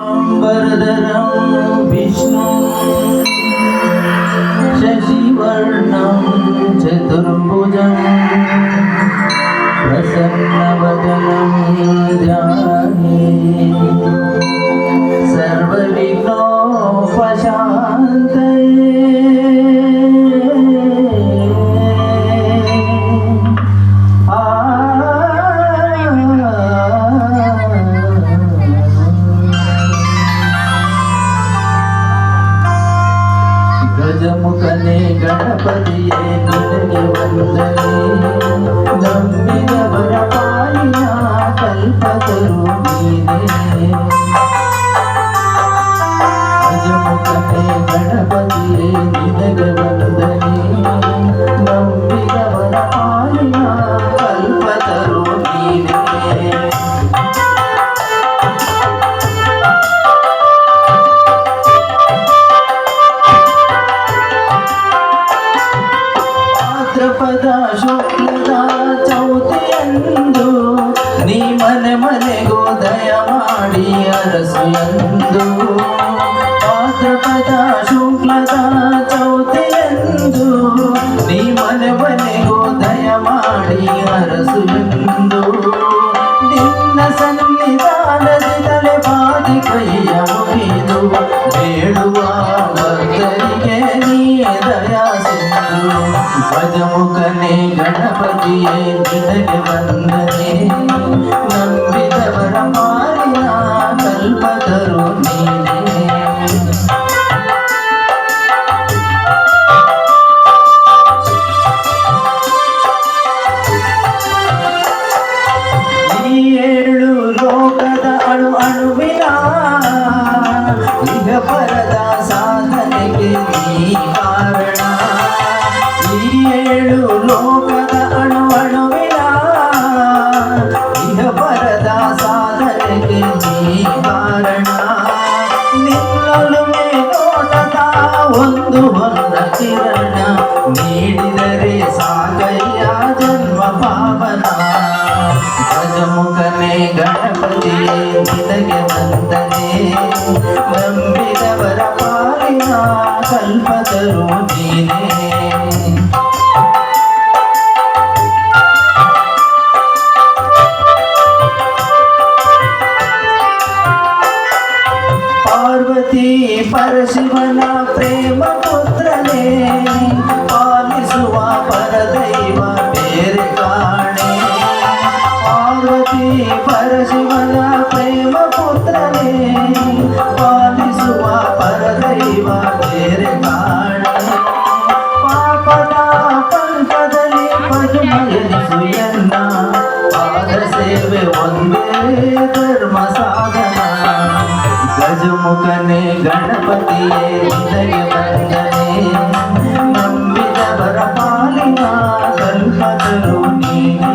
वरदरं विष्णु शशिवर्णं चतुर्भुजं प्रसन्नवदनं ध्याये ಗಜಮುಖನೇ ಗಣಪತಿಯೇ ನಿನಗೆ ವಂದನೆ ನಂಬಿದವರ ಪಾಲಿನ ಕಲ್ಪತರು ನೀನೇ ಗಜಮುಖನೇ ಗಣಪತಿಯೇ ನಿನಗೆ ವಂದನೆ ನಂಬಿದವರ ಪಾಲಿನ ಕಲ್ಪತರು ನೀನೇ ಭಾದ್ರಪದ ಶುಕ್ಲದ ಚೌತಿಯಂದು ನೀ ಮನೆ ಮನೆಗೂ ದಯ ಮಾಡಿ ಅರಸು ಎಂದು ಭಾದ್ರಪದ ಶುಕ್ಲದ ಚೌತಿಯಂದು ನೀ ಮನೆ ಮನೆಗೂ ದಯ ಮಾಡಿ ಅರಸು ಎಂದು ನಿನ್ನ ಸನ್ನಿಧಾನದಿ ತಲೆ ಬಾದಿ ಕೈಯ ಮುಗಿದು ಬೇಡುವ ಭಕ್ತರಿಗೆ ನೀ ದಯಾ ಸಿಂಧು ಗಜಮುಖನೇ ಗಣಪತಿಯೇ ನಿನಗೆ ವಂದನೆ ನಂಬಿದವರ ಮಾರಿನ ಕಲ್ಪತರು ನೀನೇ ಈ ಏಳು ಲೋಕದ ಅಣುವಿನ ಇಹ ಪರದ ಸಾಧನೆಗೆ ನೀ ಕಾರಣ ಈ ಏಳು ಲೋಕದ ಅಣುವಿನ ಇಹ ಪರದ ಸಾಧನೆಗೆ ನೀ ಕಾರಣ ನಿನ್ನಲು ಮೇಲೋಟದ ಒಂದು ಹೊನ್ನ ಕಿರಣ ನೀಡಿದರೆ ಸಾಕಯ್ಯ ಜನ್ಮ ಪಾವನ ಗಜಮುಖನೇ ಗಣಪತಿಯೇ ನಿನಗೆ ವಂದನೆ ನಂಬಿದವರ ಪಾಲಿನ ಕಲ್ಪತರು ನೀನೇ ಪಾರ್ವತಿ ಪರಶಿವನ ಪ್ರೇಮ ಪುತ್ರನೇ ಪಾಲಿಸುವ ಪರದೈವ ಬೇರೆ ಕಾಣೆ ಪಾರ್ವತಿ ಪರಶಿವನ ಪ್ರೇಮ ಪುತ್ರನೇ ಪಾಲಿಸುವ ಪರದೈವ ಬೇರೆ ಕಾಣೆ ಪಾಪದ ಪಂಕದಲ್ಲಿ ಪದುಮಯನಿಸು ಎನ್ನ ಪಾದ ಸೇವೆ ಒಂದೇ ಧರ್ಮ ಸಾಧನ ಗಜಮುಖನೇ ಗಣಪತಿಯೇ ನಿನಗೆ ವಂದನೆ ನಂಬಿದವರ ಪಾಲಿನ ಕಲ್ಪತರು ನೀನೇ